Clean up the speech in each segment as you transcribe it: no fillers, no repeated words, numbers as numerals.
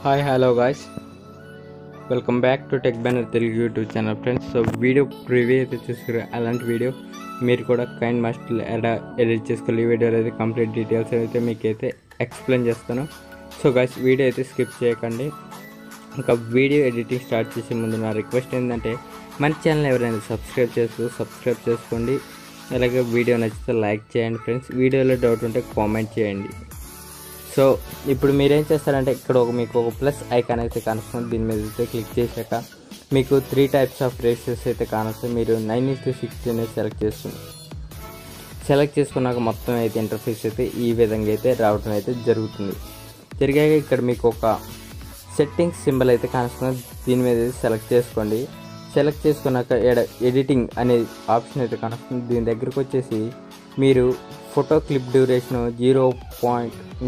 Hi hello guys, welcome back to tech banner Telugu YouTube channel friends. So video preview అయితే చూసారు. అలాంటి video మీరు కూడా కైండ్ మాస్టర్ ఎలా ఎడిట్ చేసుకోవాలి, ఈ వీడియోలో అయితే కంప్లీట్ డీటెయిల్స్ అయితే మీకైతే ఎక్స్ప్లెయిన్ చేస్తాను. సో గాయ్స్, వీడియో అయితే స్కిప్ చేయకండి. ఇంకా వీడియో ఎడిటింగ్ స్టార్ట్ చేసే ముందు నా రిక్వెస్ట్ ఏంటంటే మన ఛానల్ ఎవరైనా సబ్స్క్రైబ్ చేసుకోండి. అలాగే వీడియో నచ్చితే లైక్ చేయండి ఫ్రెండ్స్. వీడియోలో డౌట్ ఉంటే కామెంట్ చేయండి. సో ఇప్పుడు మీరేం చేస్తారంటే ఇక్కడ మీకు ఒక ప్లస్ ఐకాన్ అయితే కానొస్తుంది. దీని మీద అయితే క్లిక్ చేశాక మీకు 3 టైప్స్ ఆఫ్ రేషియోస్ అయితే కానొస్తాయి. మీరు 9:16 సెలెక్ట్ చేసుకున్నాక మొత్తం అయితే ఇంటర్ఫేస్ అయితే ఈ విధంగా అయితే రావడం అయితే జరుగుతుంది. జరిగాక ఇక్కడ మీకు ఒక సెట్టింగ్స్ సింబల్ అయితే కానొస్తుంది. దీని మీద సెలెక్ట్ చేసుకోండి. సెలెక్ట్ చేసుకున్నాక ఎడిటింగ్ అనే ఆప్షన్ అయితే కానొస్తుంది. దీని దగ్గరకు వచ్చేసి మీరు ఫోటో క్లిప్ డ్యూరేషన్ 0.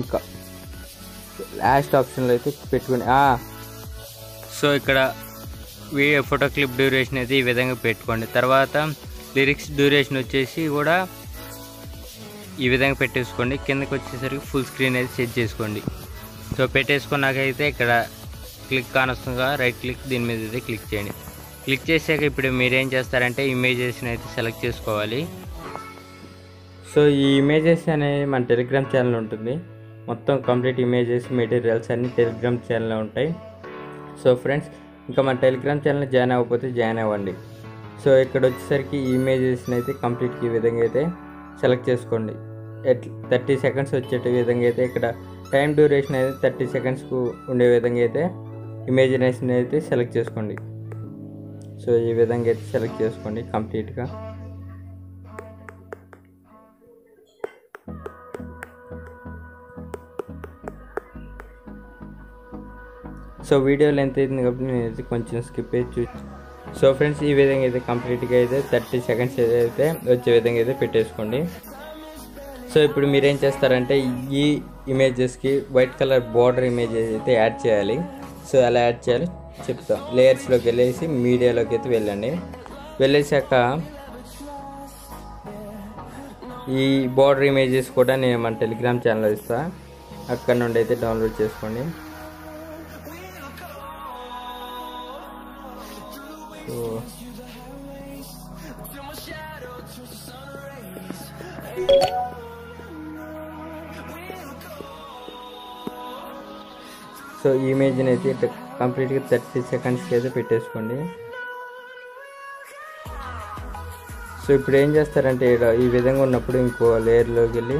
ఇంకా లాస్ట్ ఆప్షన్లో అయితే పెట్టుకుని సో ఇక్కడ ఫోటో క్లిప్ డ్యూరేషన్ అయితే ఈ విధంగా పెట్టుకోండి. తర్వాత లిరిక్స్ డ్యూరేషన్ వచ్చేసి కూడా ఈ విధంగా పెట్టేసుకోండి. కిందకి వచ్చేసరికి ఫుల్ స్క్రీన్ అయితే సెట్ చేసుకోండి. సో పెట్టేసుకున్నాక అయితే ఇక్కడ క్లిక్ కానొస్తుందిగా, రైట్ క్లిక్, దీని మీద అయితే క్లిక్ చేయండి. క్లిక్ చేసాక ఇప్పుడు మీరేం చేస్తారంటే ఇమేజెస్ని అయితే సెలెక్ట్ చేసుకోవాలి. సో ఈ ఇమేజెస్ అనేవి మన టెలిగ్రామ్ ఛానల్ ఉంటుంది. మొత్తం కంప్లీట్ ఇమేజెస్ మెటీరియల్స్ అన్నీ టెలిగ్రామ్ ఛానల్లో ఉంటాయి. సో ఫ్రెండ్స్, ఇంకా మన టెలిగ్రామ్ ఛానల్ జాయిన్ అవ్వకపోతే జాయిన్ అవ్వండి. సో ఇక్కడ వచ్చేసరికి ఈ ఇమేజెస్ని అయితే కంప్లీట్గా ఈ విధంగా అయితే సెలెక్ట్ చేసుకోండి. 30 సెకండ్స్ వచ్చే విధంగా అయితే ఇక్కడ టైం డ్యూరేషన్ అయితే 30 సెకండ్స్కు ఉండే విధంగా అయితే ఇమేజినేషన్ అయితే సెలెక్ట్ చేసుకోండి. సో ఈ విధంగా అయితే సెలెక్ట్ చేసుకోండి కంప్లీట్గా. సో వీడియో లెంత్ అవుతుంది కాబట్టి నేనైతే కొంచెం స్కిప్ అయితే చూసి. సో ఫ్రెండ్స్, ఈ విధంగా అయితే కంప్లీట్గా అయితే 30 సెకండ్స్ అయితే వచ్చే విధంగా అయితే పెట్టేసుకోండి. సో ఇప్పుడు మీరేం చేస్తారంటే ఈ ఇమేజెస్కి వైట్ కలర్ బార్డర్ ఇమేజెస్ అయితే యాడ్ చేయాలి. సో ఎలా యాడ్ చేయాలి చెప్తాం. లేయర్స్లోకి వెళ్ళేసి మీడియాలోకి అయితే వెళ్ళండి. వెళ్ళేసాక ఈ బార్డర్ ఇమేజెస్ కూడా నేను మన టెలిగ్రామ్ ఛానల్లో ఇస్తాను. అక్కడ నుండి అయితే డౌన్లోడ్ చేసుకోండి. సో ఈ ఇమేజ్ని అయితే కంప్లీట్గా 30 సెకండ్స్కి అయితే పెట్టేసుకోండి. సో ఇప్పుడు ఏం చేస్తారంటే ఈ విధంగా ఉన్నప్పుడు ఇంకో లేయర్లోకి వెళ్ళి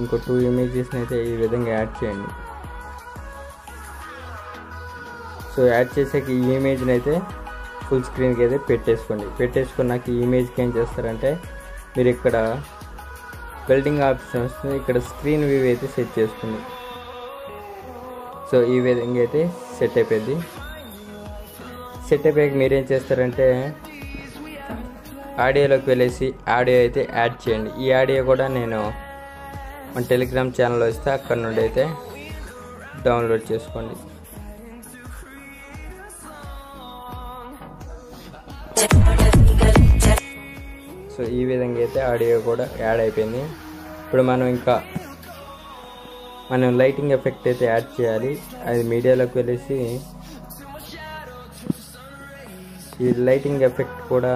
ఇంకో 2 ఇమేజెస్ని అయితే ఈ విధంగా యాడ్ చేయండి. సో యాడ్ చేసాక ఈ ఇమేజ్ని అయితే ఫుల్ స్క్రీన్కి అయితే పెట్టేసుకోండి. పెట్టేసుకున్నాక ఈ ఇమేజ్కి ఏం చేస్తారంటే మీరు ఇక్కడ బిల్డింగ్ ఆప్షన్ వస్తుంది. ఇక్కడ స్క్రీన్ వ్యూ అయితే సెట్ చేసుకోండి. సో ఈ విధంగా అయితే సెట్ అయిపోయింది. సెట్ అయిపోయాక మీరేం చేస్తారంటే ఆడియోలోకి వెళ్ళేసి ఆడియో అయితే యాడ్ చేయండి. ఈ ఆడియో కూడా నేను మన టెలిగ్రామ్ ఛానల్లో ఇస్తే అక్కడ నుండి అయితే డౌన్లోడ్ చేసుకోండి. సో ఈ విధంగా అయితే ఆడియో కూడా యాడ్ అయిపోయింది. ఇప్పుడు మనం లైటింగ్ ఎఫెక్ట్ అయితే యాడ్ చేయాలి. అది మీడియాలోకి వెళ్ళేసి ఈ లైటింగ్ ఎఫెక్ట్ కూడా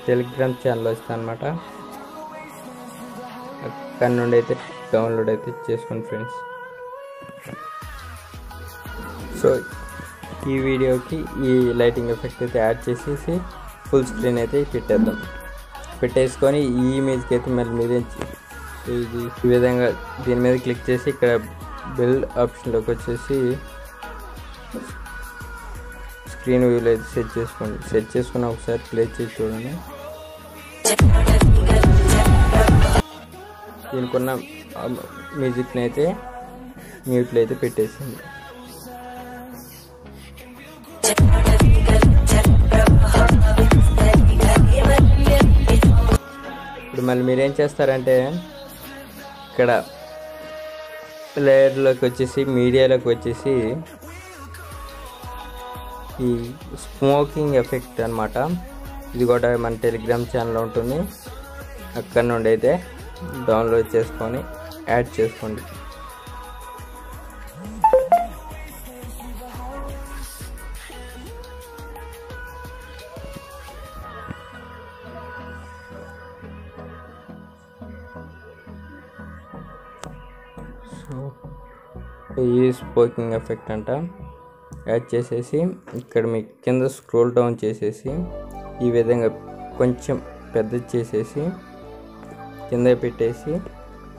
టెలిగ్రామ్ ఛానల్లో ఇస్తాను అనమాట. అక్కడ నుండి అయితే డౌన్లోడ్ అయితే చేసుకోండి ఫ్రెండ్స్. సో ఈ వీడియోకి ఈ లైటింగ్ ఎఫెక్ట్ అయితే యాడ్ చేసేసి ఫుల్ స్క్రీన్ అయితే పెట్టేద్దాం. పెట్టేసుకొని ఈ ఇమేజ్కి అయితే మళ్ళీ మీరేం ఇది ఈ విధంగా దీని మీద క్లిక్ చేసి ఇక్కడ బిల్డ్ ఆప్షన్లోకి వచ్చేసి స్క్రీన్ వ్యూలో అయితే సెట్ చేసుకోండి. సెట్ చేసుకుని ఒకసారి ప్లే చేసి చూడండి. దీనికున్న మ్యూజిక్ని అయితే మ్యూట్లో అయితే పెట్టేసింది. ఇప్పుడు మళ్ళీ మీరేం చేస్తారంటే ఇక్కడ లేయర్లోకి వచ్చేసి మీడియాలోకి వచ్చేసి ఈ స్మోకింగ్ ఎఫెక్ట్ అన్నమాట. ఇది కూడా మన టెలిగ్రామ్ ఛానల్లో ఉంటుంది. అక్కడ నుండి అయితే డౌన్లోడ్ చేసుకొని యాడ్ చేసుకోండి. సో ఈ స్మోకింగ్ ఎఫెక్ట్ అంట యాడ్ చేసేసి ఇక్కడ మీ కింద స్క్రోల్ డౌన్ చేసేసి ఈ విధంగా కొంచెం పెద్దది చేసేసి కింద పెట్టేసి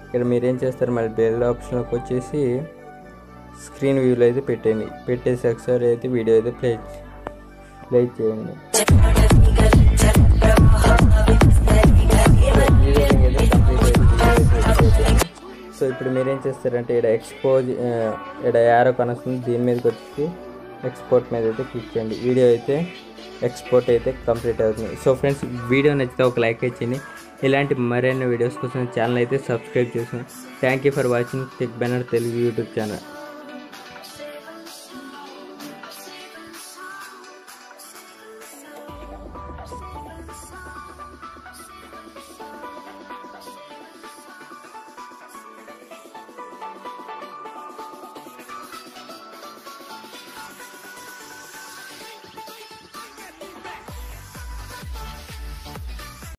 ఇక్కడ మీరేం చేస్తారు, మళ్ళీ బెల్ ఆప్షన్లోకి వచ్చేసి స్క్రీన్ వ్యూలో అయితే పెట్టండి. పెట్టేసి ఒకసారి అయితే వీడియో అయితే ప్లే చేయండి. సో ఇప్పుడు మీరేం చేస్తారంటే ఇక్కడ యారో కనొస్తుంది, దీని మీదకి వచ్చి ఎక్స్పోర్ట్ మీద అయితే క్లిక్ చేయండి. వీడియో అయితే ఎక్స్పోర్ట్ అయితే కంప్లీట్ అవుతుంది. సో ఫ్రెండ్స్, వీడియో నచ్చితే ఒక లైక్ ఇచ్చింది. ఇలాంటి మరిన్ని వీడియోస్ కోసం ఛానల్ అయితే సబ్స్క్రైబ్ చేసుకోండి. Thank you for watching 𝗙𝗵𝗏 Telugu YouTube channel.